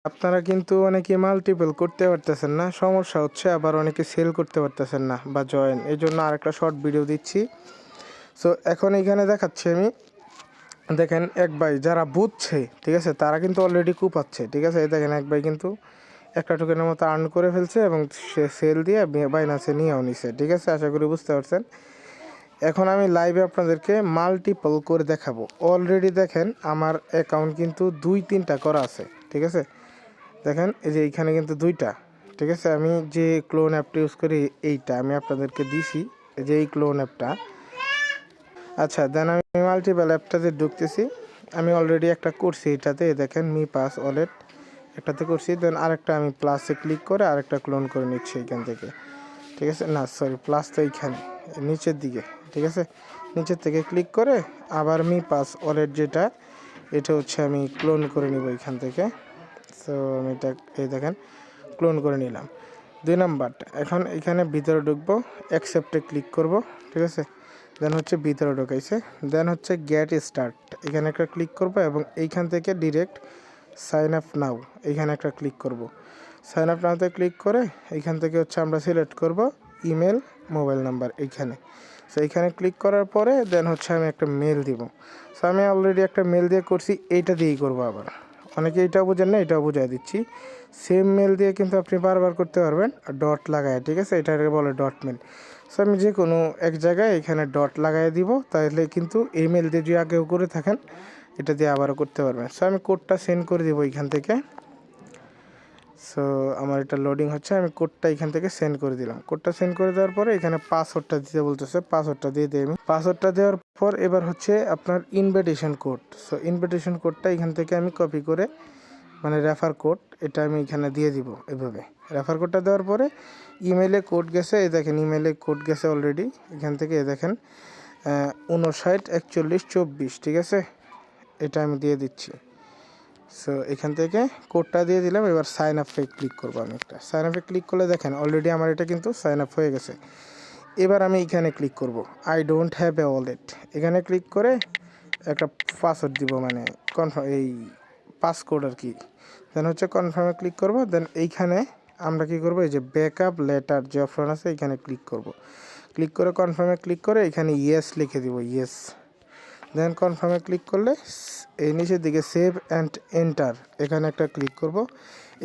আপনারা কিন্তু অনেকে মাল্টিপল করতে পারতেছেন না, সমস্যা হচ্ছে। আবার অনেকে সেল করতে পারতেছেন না বা জয়েন, এই জন্য আরেকটা শর্ট ভিডিও দিচ্ছি। সো এখন এইখানে দেখাচ্ছি আমি, দেখেন এক ভাই যারা বুঝছে, ঠিক আছে, তারা কিন্তু অলরেডি কুপাচ্ছে, ঠিক আছে। এই দেখেন এক ভাই কিন্তু একটা টোকেনের মতো আর্ন করে ফেলছে এবং সে সেল দিয়ে বাইনান্সে নিয়েও নিছে, ঠিক আছে। আশা করি বুঝতে পারছেন। এখন আমি লাইভে আপনাদেরকে মাল্টিপল করে দেখাবো। অলরেডি দেখেন আমার অ্যাকাউন্ট কিন্তু 2-3টা করা আছে, ঠিক আছে। দেখেন এই যে এইখানে কিন্তু 2টা, ঠিক আছে। আমি যে ক্লোন অ্যাপটা ইউজ করি এইটা আমি আপনাদেরকে দিছি, এই যে এই ক্লোন অ্যাপটা। আচ্ছা, দেন আমি মাল্টিপল অ্যাপটাতে ঢুকতেছি। আমি অলরেডি একটা করছি এটাতে, দেখেন মি পাস ওয়ালেট একটাতে করছি। দেন আরেকটা আমি প্লাসে ক্লিক করে আরেকটা ক্লোন করে নিচ্ছি এইখান থেকে, ঠিক আছে। না সরি, প্লাস তো এইখানে নিচের দিকে, ঠিক আছে। নিচের থেকে ক্লিক করে আবার মি পাস ওয়ালেট যেটা, এটা হচ্ছে আমি ক্লোন করে নিব এইখান থেকে। সো আমি এটা এই দেখেন ক্লোন করে নিলাম। 2 নাম্বারটা এখন এখানে ভিতরে ঢুকবো, অ্যাকসেপ্টে ক্লিক করব, ঠিক আছে। দেন হচ্ছে ভিতরে ঢোকাইছে। দেন হচ্ছে গেট স্টার্ট, এখানে একটা ক্লিক করব এবং এইখান থেকে ডিরেক্ট সাইন আপ নাও এইখানে একটা ক্লিক করব। সাইন আপ নাওতে ক্লিক করে এইখান থেকে হচ্ছে আমরা সিলেক্ট করব ইমেল, মোবাইল নাম্বার এইখানে। সো এইখানে ক্লিক করার পরে দেন হচ্ছে আমি একটা মেল দিব। সো আমি অলরেডি একটা মেল দিয়ে করছি, এইটা দিয়েই করবো। আবার অনেকে এইটাও বোঝেন না, এটাও বুঝাই দিচ্ছি। সেম মেল দিয়ে কিন্তু আপনি বারবার করতে পারবেন ডট লাগায়, ঠিক আছে। এটাকে বলে ডট মেল। সো আমি যে কোনো এক জায়গায় এখানে ডট লাগাই দিব, তাহলে কিন্তু এই মেল দিয়ে যদি আগেও করে থাকেন এটা দিয়ে আবারও করতে পারবেন। সো আমি কোডটা সেন্ড করে দিব এখান থেকে। সো আমার এটা লোডিং হচ্ছে, আমি কোডটা এখান থেকে সেন্ড করে দিলাম। কোডটা সেন্ড করে দেওয়ার পরে এখানে পাসওয়ার্ডটা দিতে বলতেছে, পাসওয়ার্ডটা দিয়ে দিই আমি। পাসওয়ার্ডটা দেওয়ার পর এবার হচ্ছে আপনার ইনভিটেশন কোড। সো ইনভিটেশন কোডটা এখান থেকে আমি কপি করে, মানে রেফার কোড, এটা আমি এখানে দিয়ে দিব এভাবে। রেফার কোডটা দেওয়ার পরে ইমেলে কোড গেছে, এই দেখেন ইমেলে কোড গেছে অলরেডি। এখান থেকে এই দেখেন 594124, ঠিক আছে। এটা আমি দিয়ে দিচ্ছি। সো এখান থেকে কোডটা দিয়ে দিলাম। এবার সাইন আপে ক্লিক করবো আমি। একটা সাইন আপে ক্লিক করলে দেখেন অলরেডি আমার এটা কিন্তু সাইন আপ হয়ে গেছে। এবার আমি এখানে ক্লিক করব, I don't have a wallet. এখানে ক্লিক করে একটা পাসওয়ার্ড দিব, মানে কনফার্ম, এই পাসকোড আর কি। দেন হচ্ছে কনফার্মে ক্লিক করব। দেন এইখানে আমরা কি করব, এই যে ব্যাকআপ লেটার যে অপশন আছে এখানে ক্লিক করব। ক্লিক করে কনফার্মে ক্লিক করে এখানে ইয়েস লিখে দিব, ইয়েস। দেন কনফার্মে ক্লিক করলে এই নিচের দিকে সেভ অ্যান্ড এন্টার এখানে একটা ক্লিক করব।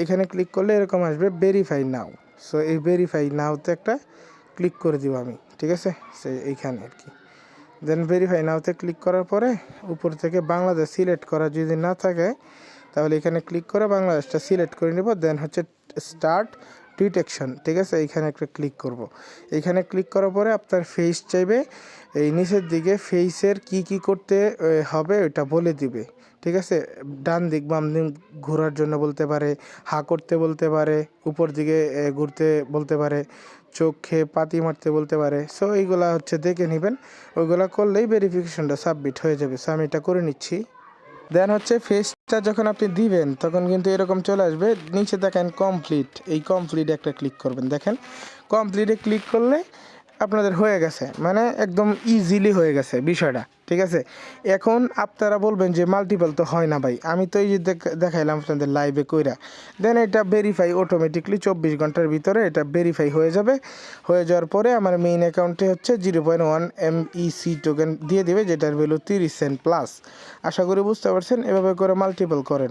এখানে ক্লিক করলে এরকম আসবে ভেরিফাই নাও। সো এই ভেরিফাই নাওতে একটা ক্লিক করে দিব আমি, ঠিক আছে। সে এইখানে আর কি। দেন ভেরিফাই নাওতে ক্লিক করার পরে উপর থেকে বাংলাদেশ সিলেক্ট করা যদি না থাকে তাহলে এখানে ক্লিক করে বাংলাদেশটা সিলেক্ট করে নেব। দেন হচ্ছে স্টার্ট ডিটেকশন, ঠিক আছে। এইখানে একটা ক্লিক করব। এইখানে ক্লিক করার পরে আপনার ফেস চাইবে, এই নিচের দিকে ফেসের কি করতে হবে ওইটা বলে দিবে, ঠিক আছে। ডান দিক বাম দিক ঘোরার জন্য বলতে পারে, হা করতে বলতে পারে, উপর দিকে ঘুরতে বলতে পারে, চোখে পাতি মারতে বলতে পারে। সো এইগুলা হচ্ছে দেখে নেবেন, ওইগুলা করলেই ভেরিফিকেশনটা সাবমিট হয়ে যাবে। সো আমি এটা করে নিচ্ছি। দেন হচ্ছে ফেসটা যখন আপনি দিবেন তখন কিন্তু এরকম চলে আসবে। নিচে দেখেন কমপ্লিট, এই কমপ্লিট একটা ক্লিক করবেন। দেখেন কমপ্লিটে ক্লিক করলে আপনাদের হয়ে গেছে, মানে একদম ইজিলি হয়ে গেছে বিষয়টা, ঠিক আছে। এখন আপনারা বলবেন যে মাল্টিপল তো হয় না ভাই, আমি তো এই যে দেখাইলাম আপনাদের লাইভে কইরা। দেন এটা ভেরিফাই অটোমেটিকলি 24 ঘন্টার ভিতরে এটা ভেরিফাই হয়ে যাবে। হয়ে যাওয়ার পরে আমার মেইন অ্যাকাউন্টে হচ্ছে 0.1 MEC টোকেন দিয়ে দিবে, যেটার ভ্যালু 30 সেন্ট প্লাস। আশা করি বুঝতে পারছেন। এভাবে করে মাল্টিপল করেন।